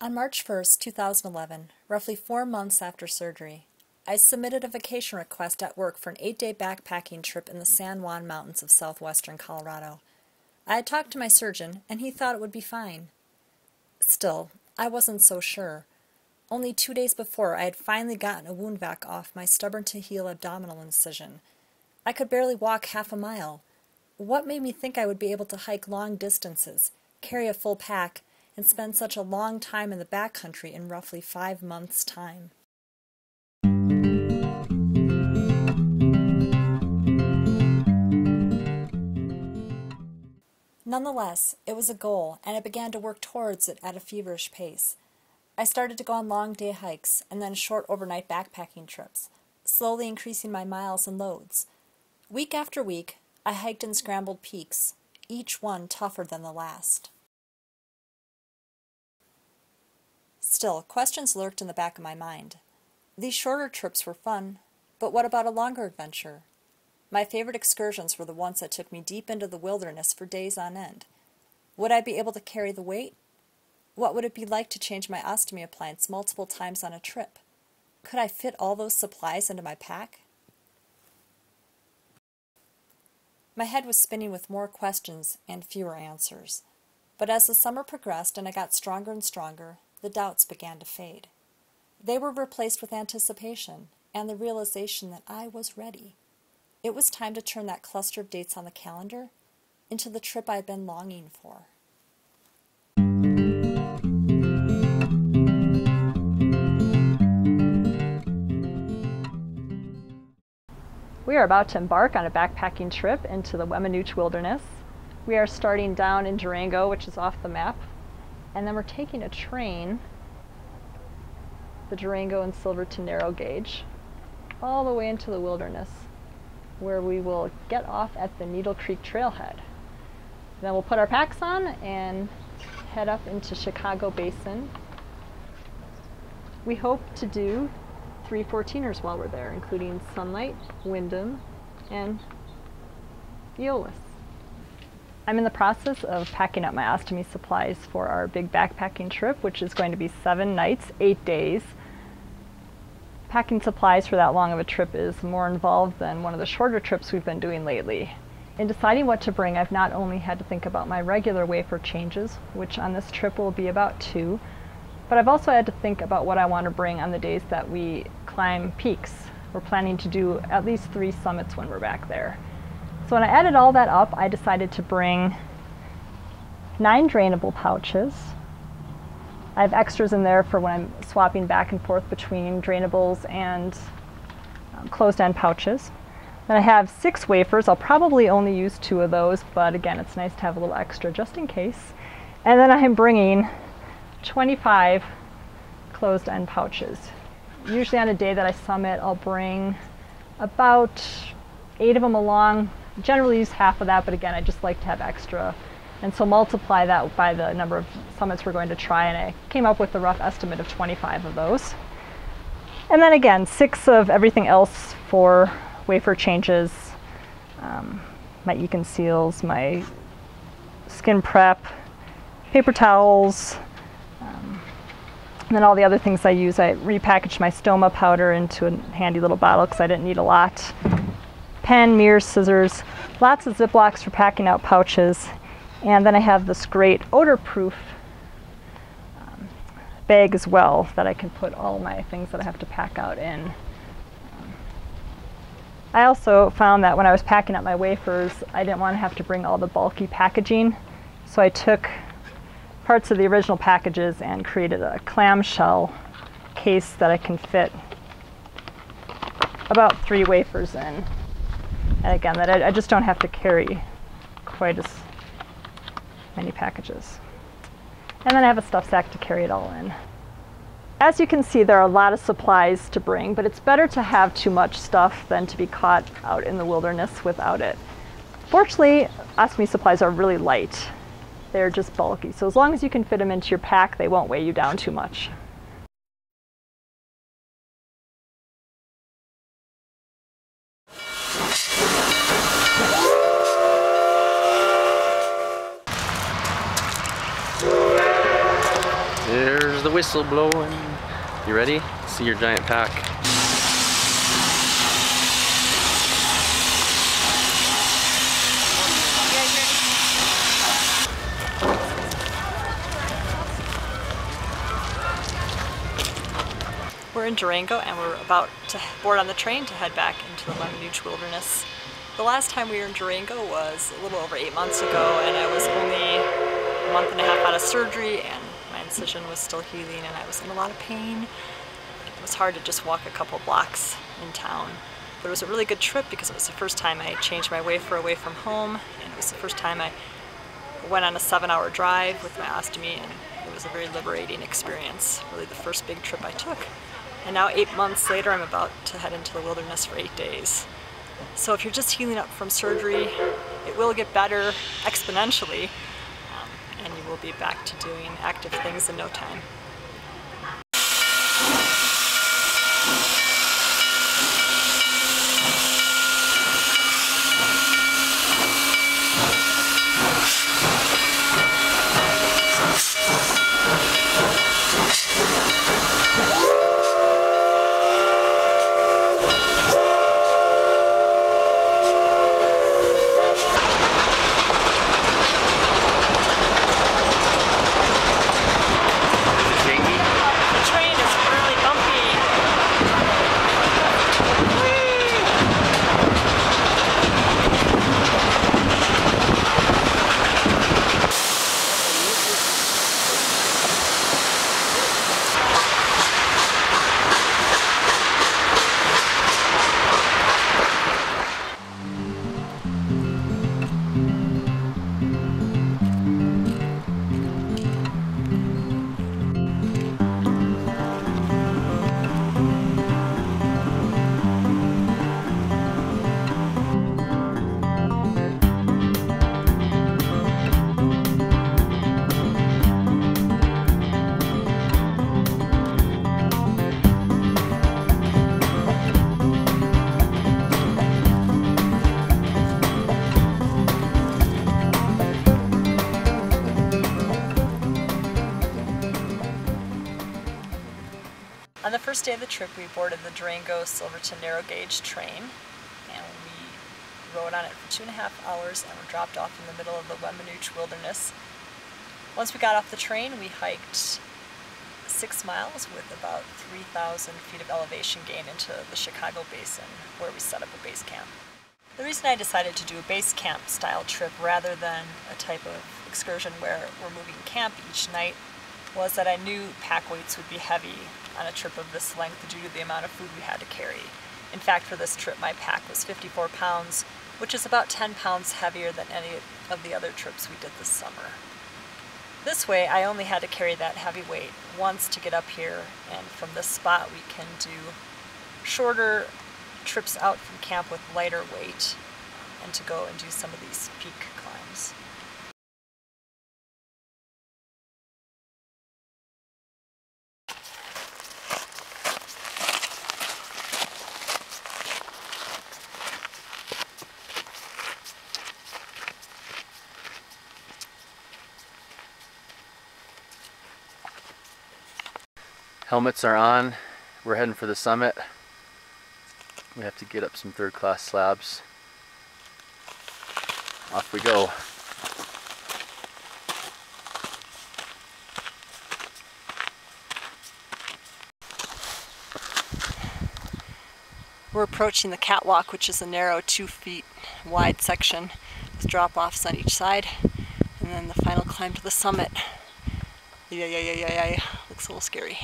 On March 1st, 2011, roughly 4 months after surgery, I submitted a vacation request at work for an 8-day backpacking trip in the San Juan Mountains of southwestern Colorado. I had talked to my surgeon, and he thought it would be fine. Still, I wasn't so sure. Only 2 days before, I had finally gotten a wound vac off my stubborn-to-heal abdominal incision. I could barely walk half a mile. What made me think I would be able to hike long distances, carry a full pack, and spend such a long time in the backcountry in roughly 5 months' time? Nonetheless, it was a goal, and I began to work towards it at a feverish pace. I started to go on long day hikes and then short overnight backpacking trips, slowly increasing my miles and loads. Week after week, I hiked and scrambled peaks, each one tougher than the last. Still, questions lurked in the back of my mind. These shorter trips were fun, but what about a longer adventure? My favorite excursions were the ones that took me deep into the wilderness for days on end. Would I be able to carry the weight? What would it be like to change my ostomy appliance multiple times on a trip? Could I fit all those supplies into my pack? My head was spinning with more questions and fewer answers. But as the summer progressed and I got stronger and stronger, the doubts began to fade. They were replaced with anticipation and the realization that I was ready. It was time to turn that cluster of dates on the calendar into the trip I'd been longing for. We are about to embark on a backpacking trip into the Weminuche Wilderness. We are starting down in Durango, which is off the map, and then we're taking a train, the Durango and Silverton narrow gauge, all the way into the wilderness, where we will get off at the Needle Creek trailhead. Then we'll put our packs on and head up into Chicago Basin. We hope to do 3 14ers while we're there, including Sunlight, Wyndham, and Eolus. I'm in the process of packing up my ostomy supplies for our big backpacking trip, which is going to be 7 nights, 8 days. Packing supplies for that long of a trip is more involved than one of the shorter trips we've been doing lately. In deciding what to bring, I've not only had to think about my regular wafer changes, which on this trip will be about 2, but I've also had to think about what I want to bring on the days that we climb peaks. We're planning to do at least 3 summits when we're back there. So when I added all that up, I decided to bring 9 drainable pouches. I have extras in there for when I'm swapping back and forth between drainables and closed-end pouches. Then I have 6 wafers. I'll probably only use 2 of those, but again, it's nice to have a little extra just in case. And then I am bringing 25 closed-end pouches. Usually on a day that I summit, I'll bring about 8 of them along. Generally use half of that, but again, I just like to have extra. And so multiply that by the number of summits we're going to try, and I came up with a rough estimate of 25 of those. And then again, 6 of everything else for wafer changes, my Econ Seals, my skin prep, paper towels, and then all the other things I use. I repackaged my stoma powder into a handy little bottle because I didn't need a lot. Pen, mirrors, scissors, lots of Ziplocs for packing out pouches, and then I have this great odor-proof bag as well that I can put all my things that I have to pack out in. I also found that when I was packing up my wafers, I didn't want to have to bring all the bulky packaging, so I took parts of the original packages and created a clamshell case that I can fit about 3 wafers in. And again, that I just don't have to carry quite as many packages. And then I have a stuff sack to carry it all in. As you can see, there are a lot of supplies to bring, but it's better to have too much stuff than to be caught out in the wilderness without it. Fortunately, ostomy supplies are really light. They're just bulky, so as long as you can fit them into your pack, they won't weigh you down too much. There's There's the whistle blowing. You ready? See your giant pack. We're in Durango and we're about to board on the train to head back into the Weminuche Wilderness. The last time we were in Durango was a little over 8 months ago, and I was only a month and a half out of surgery and my incision was still healing and I was in a lot of pain. It was hard to just walk a couple blocks in town. But it was a really good trip because it was the first time I changed my wafer away from home, and it was the first time I went on a 7-hour drive with my ostomy, and it was a very liberating experience. Really the first big trip I took. And now 8 months later, I'm about to head into the wilderness for 8 days. So if you're just healing up from surgery, it will get better exponentially, and you will be back to doing active things in no time. On the first day of the trip, we boarded the Durango Silverton narrow gauge train, and we rode on it for 2.5 hours and were dropped off in the middle of the Weminuche Wilderness. Once we got off the train, we hiked 6 miles with about 3,000 feet of elevation gain into the Chicago Basin, where we set up a base camp. The reason I decided to do a base camp style trip rather than a type of excursion where we're moving camp each night was that I knew pack weights would be heavy on a trip of this length due to the amount of food we had to carry. In fact, for this trip my pack was 54 pounds, which is about 10 pounds heavier than any of the other trips we did this summer. This way I only had to carry that heavy weight once to get up here, and from this spot we can do shorter trips out from camp with lighter weight and to go and do some of these peak climbs. Helmets are on. We're heading for the summit. We have to get up some third-class slabs. Off we go. We're approaching the catwalk, which is a narrow 2 feet wide section with drop-offs on each side, and then the final climb to the summit. Looks a little scary.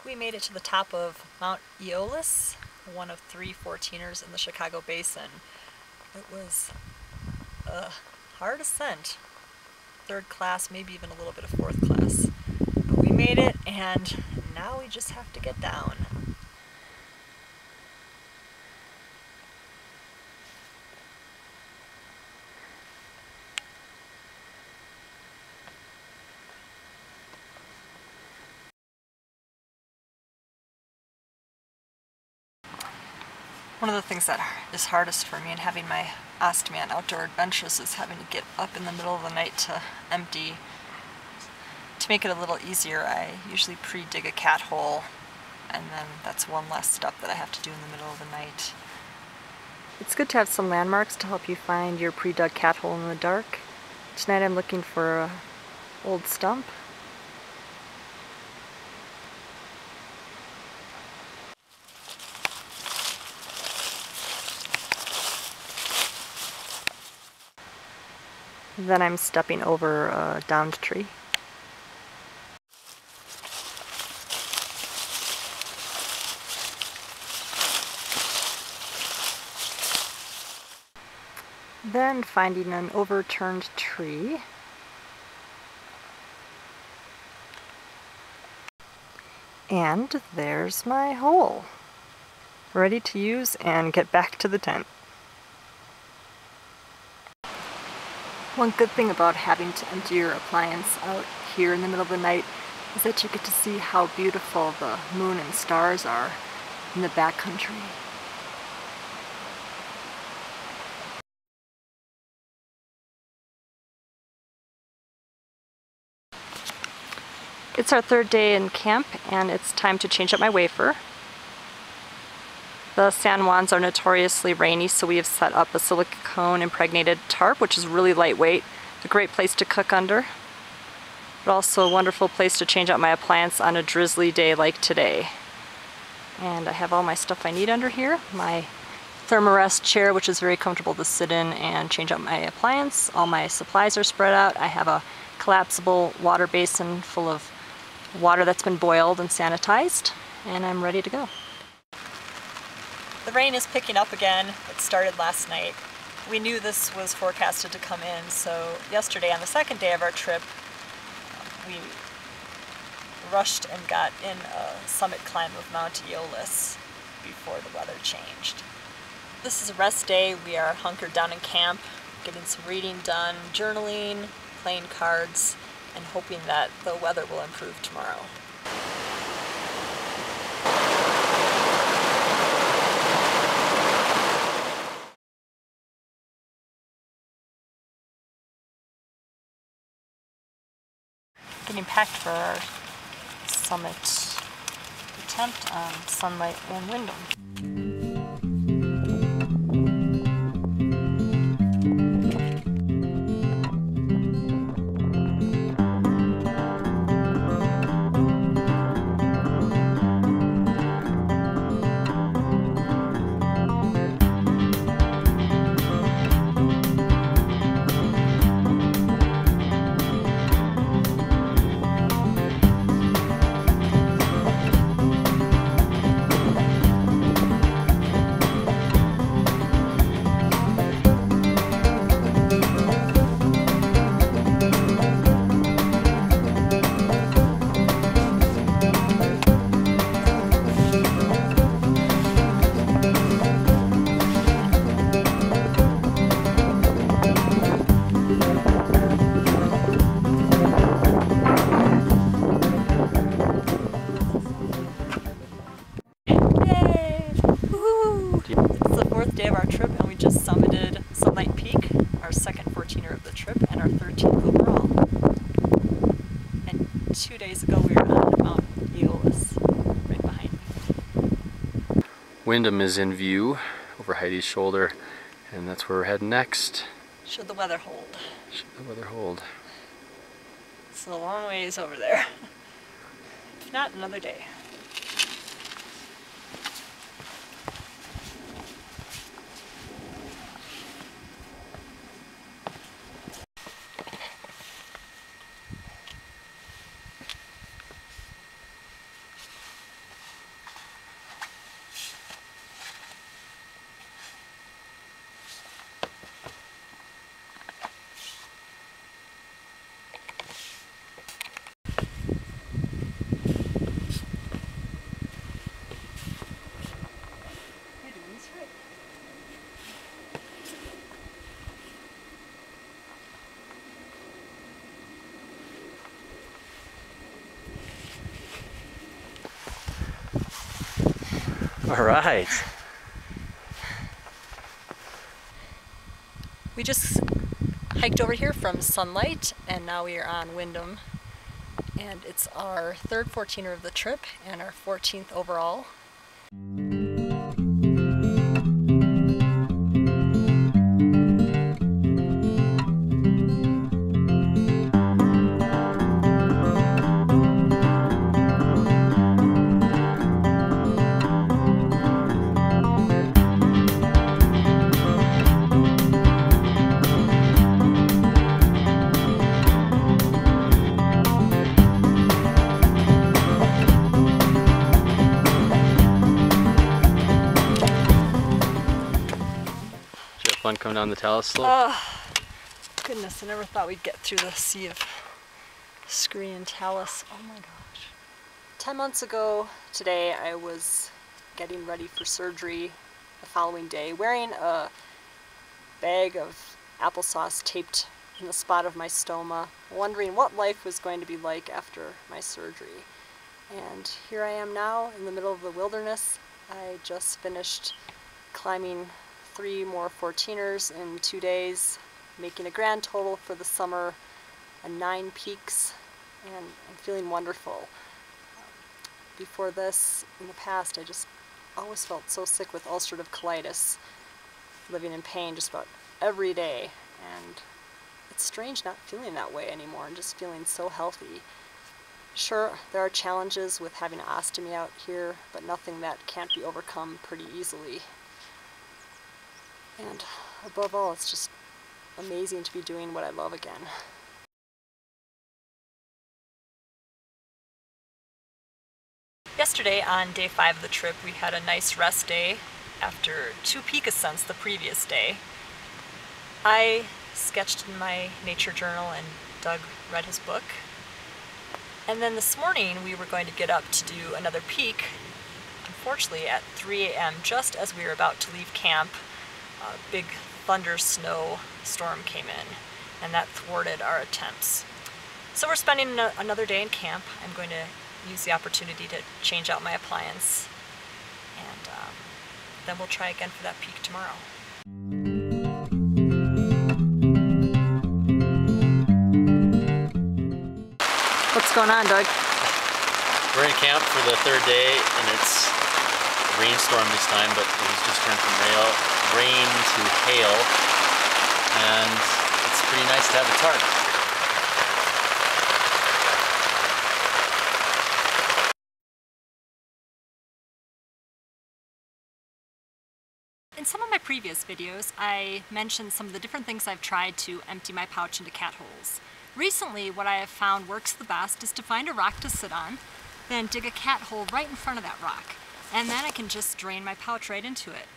We made it to the top of Mount Eolus, one of 3 14ers in the Chicago Basin. It was a hard ascent. Third class, maybe even a little bit of fourth class. But we made it, and now we just have to get down. One of the things that is hardest for me in having my Ostomy Outdoor Adventures is having to get up in the middle of the night to empty. To make it a little easier, I usually pre-dig a cat hole, and then that's one less step that I have to do in the middle of the night. It's good to have some landmarks to help you find your pre-dug cat hole in the dark. Tonight I'm looking for an old stump. Then I'm stepping over a downed tree. Then finding an overturned tree. And there's my hole. Ready to use and get back to the tent. One good thing about having to empty your appliance out here in the middle of the night is that you get to see how beautiful the moon and stars are in the backcountry. It's our third day in camp, and it's time to change up my wafer. The San Juans are notoriously rainy, so we have set up a silicone impregnated tarp, which is really lightweight, a great place to cook under, but also a wonderful place to change out my appliance on a drizzly day like today. And I have all my stuff I need under here. My Thermarest chair, which is very comfortable to sit in and change out my appliance. All my supplies are spread out. I have a collapsible water basin full of water that's been boiled and sanitized, and I'm ready to go. The rain is picking up again. It started last night. We knew this was forecasted to come in, so yesterday on the second day of our trip, we rushed and got in a summit climb of Mount Eolus before the weather changed. This is a rest day. We are hunkered down in camp, getting some reading done, journaling, playing cards, and hoping that the weather will improve tomorrow. Getting packed for our summit attempt on Sunlight and Windham. Day of our trip, and we just summited Sunlight Peak, our second 14er of the trip, and our 13th overall. And 2 days ago we were on Mount Eolus, right behind me. Windham is in view over Heidi's shoulder, and that's where we're heading next. Should the weather hold. Should the weather hold. It's a long ways over there. If not, another day. All right. We just hiked over here from Sunlight, and now we are on Windham. And it's our third 14er of the trip and our 14th overall. Fun coming down the talus slope? Oh, goodness, I never thought we'd get through the sea of scree and talus. Oh my gosh. 10 months ago today, I was getting ready for surgery the following day, wearing a bag of applesauce taped in the spot of my stoma, wondering what life was going to be like after my surgery. And here I am now in the middle of the wilderness. I just finished climbing 3 more 14ers in 2 days, making a grand total for the summer of 9 peaks, and I'm feeling wonderful. Before this, in the past, I just always felt so sick with ulcerative colitis, living in pain just about every day, and it's strange not feeling that way anymore and just feeling so healthy. Sure, there are challenges with having an ostomy out here, but nothing that can't be overcome pretty easily. And above all, it's just amazing to be doing what I love again. Yesterday, on day 5 of the trip, we had a nice rest day after 2 peak ascents the previous day. I sketched in my nature journal and Doug read his book. And then this morning we were going to get up to do another peak. Unfortunately, at 3 a.m., just as we were about to leave camp, a big thunder snow storm came in, and that thwarted our attempts. So we're spending another day in camp. I'm going to use the opportunity to change out my appliance, and then we'll try again for that peak tomorrow. What's going on, Doug? We're in camp for the 3rd day, and it's a rainstorm this time, but it was just turned from rain to hail, and it's pretty nice to have a tarp. In some of my previous videos, I mentioned some of the different things I've tried to empty my pouch into cat holes. Recently, what I have found works the best is to find a rock to sit on, then dig a cat hole right in front of that rock, and then I can just drain my pouch right into it.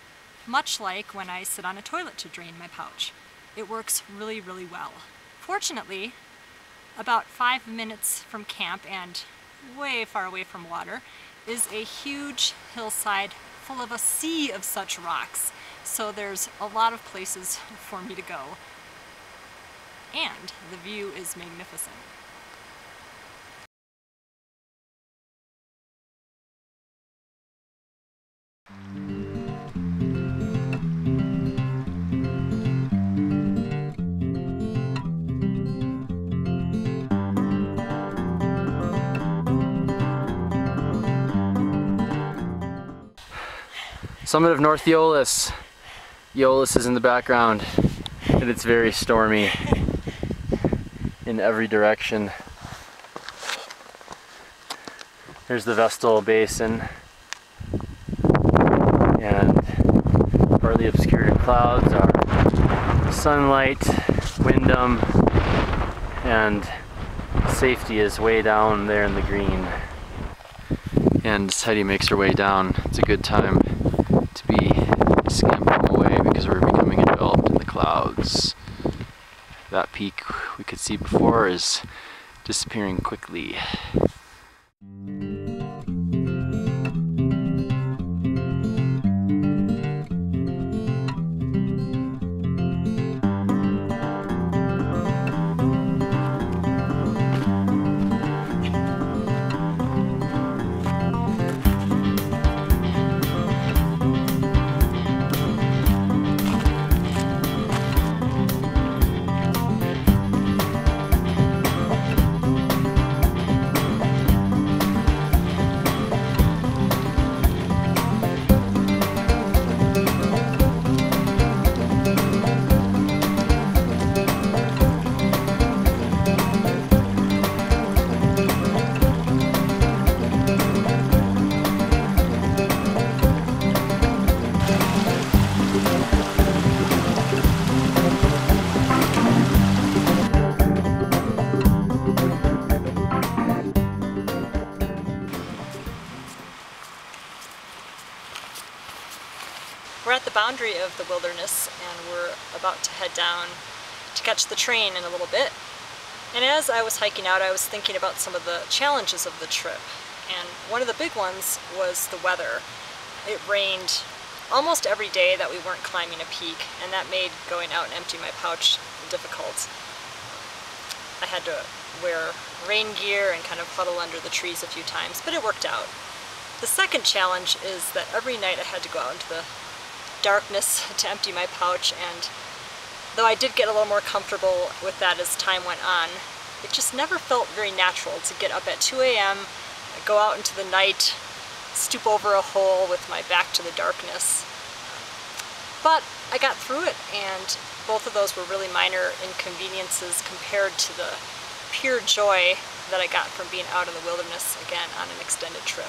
Much like when I sit on a toilet to drain my pouch. It works really, really well. Fortunately, about 5 minutes from camp and way far away from water is a huge hillside full of a sea of such rocks. So there's a lot of places for me to go. And the view is magnificent. Summit of North Eolas. Eolas is in the background, and it's very stormy in every direction. There's the Vestal Basin, and partly obscured in clouds are Sunlight, Windham, and Safety is way down there in the green. And as Heidi makes her way down, it's a good time to be scampering away because we're becoming enveloped in the clouds. That peak we could see before is disappearing quickly. boundary of the wilderness, and we're about to head down to catch the train in a little bit. And as I was hiking out, I was thinking about some of the challenges of the trip. And one of the big ones was the weather. It rained almost every day that we weren't climbing a peak, and that made going out and emptying my pouch difficult. I had to wear rain gear and kind of huddle under the trees a few times, but it worked out. The second challenge is that every night I had to go out into the darkness to empty my pouch, and though I did get a little more comfortable with that as time went on, it just never felt very natural to get up at 2 a.m., go out into the night, stoop over a hole with my back to the darkness. But I got through it, and both of those were really minor inconveniences compared to the pure joy that I got from being out in the wilderness again on an extended trip.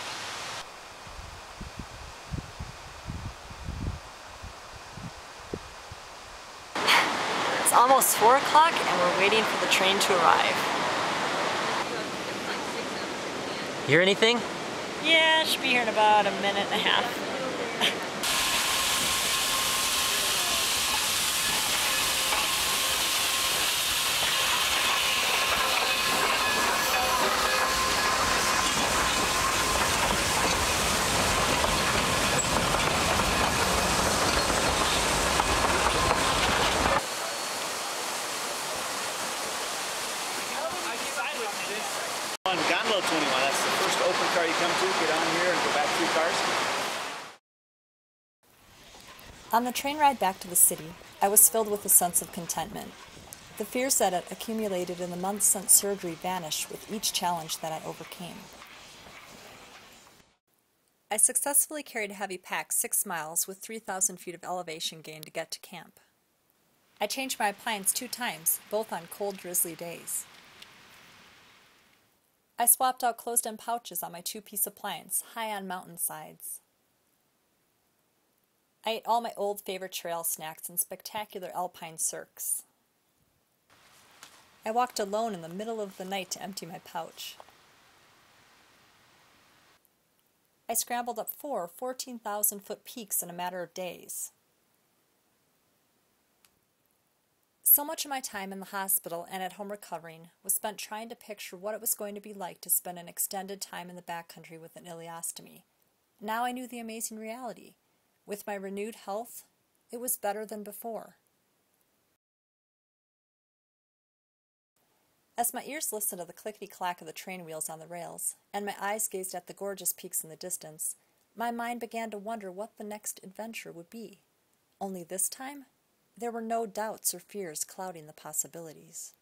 It's almost 4 o'clock and we're waiting for the train to arrive. Hear anything? Yeah, it should be here in about a minute and a half. On Gondola 21, that's the first open car you come to. Get on here and go back 3 cars. On the train ride back to the city, I was filled with a sense of contentment. The fears that had accumulated in the months since surgery vanished with each challenge that I overcame. I successfully carried a heavy pack 6 miles with 3,000 feet of elevation gain to get to camp. I changed my appliance 2 times, both on cold, drizzly days. I swapped out closed-end pouches on my 2-piece appliance, high on mountainsides. I ate all my old favorite trail snacks in spectacular alpine cirques. I walked alone in the middle of the night to empty my pouch. I scrambled up 4 14,000-foot peaks in a matter of days. So much of my time in the hospital and at home recovering was spent trying to picture what it was going to be like to spend an extended time in the backcountry with an ileostomy. Now I knew the amazing reality. With my renewed health, it was better than before. As my ears listened to the clickety-clack of the train wheels on the rails, and my eyes gazed at the gorgeous peaks in the distance, my mind began to wonder what the next adventure would be. Only this time, there were no doubts or fears clouding the possibilities.